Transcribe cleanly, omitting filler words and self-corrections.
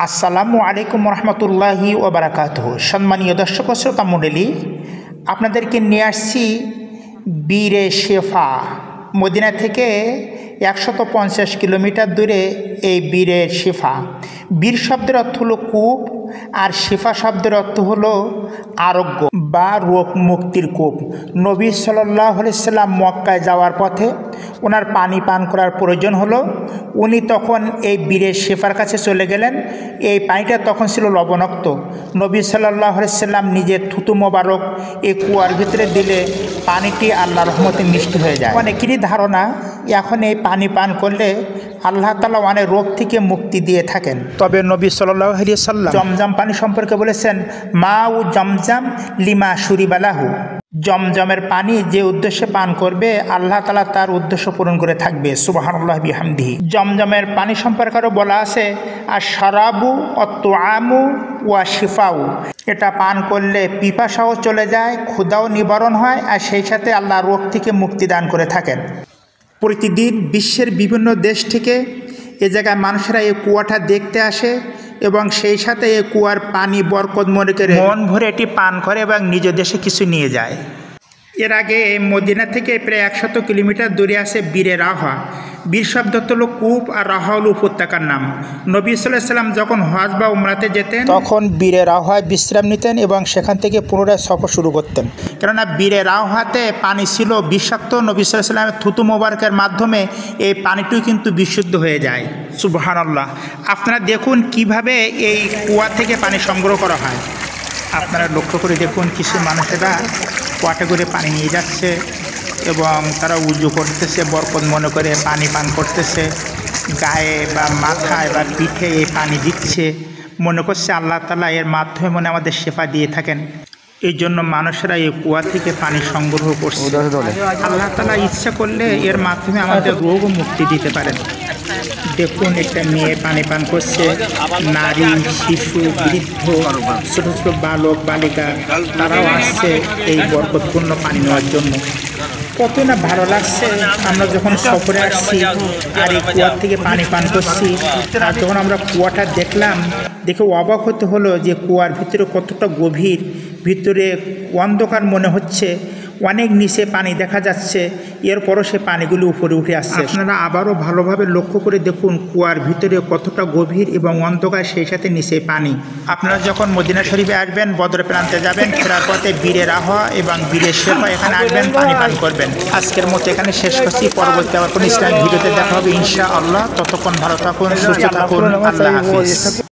আসসালামু আলাইকুম রহমতুল্লাহি ওবারাকাতুহু। সম্মানীয় দর্শক ও শ্রোতা মণ্ডলী, আপনাদেরকে নিয়ে আসছি বীরে শেফা। মদিনা থেকে 150 কিলোমিটার দূরে এই বীরে শেফা। বীর শব্দের অর্থ হলো কূপ, আর শেফা শব্দের অর্থ হলো আরোগ্য বা রোগ মুক্তির কূপ। নবী সাল্লাল্লাহু আলাইহি সাল্লাম মক্কায় যাওয়ার পথে ওনার পানি পান করার প্রয়োজন হলো। উনি তখন এই বীরে শেফার কাছে চলে গেলেন। এই পানিটা তখন ছিল লবণাক্ত। নবী সাল্লাল্লাহু আলাইহি সাল্লাম নিজের থুতু মোবারক এই কুয়ার ভিতরে দিলে পানিটি আল্লাহর রহমতে মিষ্টি হয়ে যায়। অনেকেরই ধারণা এখন এই পানি পান করলে আল্লাহ তাআলা অনেক রোগ থেকে মুক্তি দিয়ে থাকেন। তবে নবী সাল্লাল্লাহু আলাইহি সাল্লাম জমজম পানি সম্পর্কে বলেছেন, মা উ জমজম লিমা শুরিবালাহু। জমজমের পানি যে উদ্দেশ্যে পান করবে আল্লাহ তাআলা তার উদ্দেশ্য পূরণ করে থাকবে। সুবহানাল্লাহি বিহামদিহি। জমজমের পানি সম্পর্কে আরও বলা আছে, আর শরাবু অত্তুআমু ওয়া শিফাউ। এটা পান করলে পিপাসাও চলে যায়, ক্ষুধাও নিবারণ হয়, আর সেই সাথে আল্লাহ রোগ থেকে মুক্তি দান করে থাকেন। প্রতিদিন বিশ্বের বিভিন্ন দেশ থেকে এ জায়গায় মানুষেরা এই কুয়াটা দেখতে আসে এবং সেই সাথে এই কুয়ার পানি বরকত মনে করে মন ভরে এটি পান করে এবং নিজ দেশে কিছু নিয়ে যায়। এর আগে মদিনা থেকে প্রায় 100 কিলোমিটার দূরে আছে বীরে রাহা। বীর শব্দ হলো কূপ, আর রাহা হল উপত্যকার নাম। নবী সাল্লাল্লাহু আলাইহি সাল্লাম যখন হজ বা উমরাতে যেতেন তখন বীরে রাহায় বিশ্রাম নিতেন এবং সেখান থেকে পুনরায় সফর শুরু করতেন। কেননা বীরে রাহাতে পানি ছিল বিষাক্ত। নবী সাল্লাল্লাহু আলাইহি সাল্লামের থুতু মোবারকের মাধ্যমে এই পানিটিও কিন্তু বিশুদ্ধ হয়ে যায়। সুবহানাল্লাহ। আপনারা দেখুন কিভাবে এই কুয়া থেকে পানি সংগ্রহ করা হয়। আপনারা লক্ষ্য করে দেখুন কিছু মানুষেরা কুয়াটে করে পানি নিয়ে যাচ্ছে এবং তারা উজু করতেছে, বরকত মনে করে পানি পান করতেছে। গায়ে বা মাথায় বা পিঠে এই পানি দিচ্ছে, মনে করছে আল্লাহ তাআলা এর মাধ্যমে মনে আমাদের শেফা দিয়ে থাকেন। এই জন্য মানুষেরা এই কুয়া থেকে পানি সংগ্রহ করছে। আল্লাহ তাআলা ইচ্ছা করলে এর মাধ্যমে আমাদের রোগ ও মুক্তি দিতে পারেন। দেখুন একটা মেয়ে পানি পান করছে, নারী, শিশু, বৃদ্ধ, ছোট ছোট বালক বালিকা তারাও আসছে এই বরকতপূর্ণ পানি নেওয়ার জন্য। কত না ভালো লাগছে আমরা যখন সফরে আসছি আর এই কুয়ার থেকে পানি পান করছি। আর যখন আমরা কুয়াটা দেখলাম, দেখে অবাক হতে হলো যে কুয়ার ভিতরে কতটা গভীর, ভিতরে অন্ধকার মনে হচ্ছে, অনেক নিচে পানি দেখা যাচ্ছে, এরপরও সে পানিগুলো উপরে উঠে আসছে। আপনারা আবারও ভালোভাবে লক্ষ্য করে দেখুন কুয়ার ভিতরে কতটা গভীর এবং অন্ধকার, সেই সাথে নিচে পানি। আপনারা যখন মদিনা শরীফে আসবেন, বদর প্রান্তে যাবেন, ফেরার পথে বীরে রাহা এবং বীরে শেফা এখানে আসবেন, পানি পান করবেন। আজকের মতো এখানে শেষ করছি। পরবর্তী আবার কোনো ইসলামিক ভিডিওতে দেখা হবে ইনশাআল্লাহ। ততক্ষণ ভালো থাকুন, সুস্থ থাকুন। আল্লাহ হাফিজ।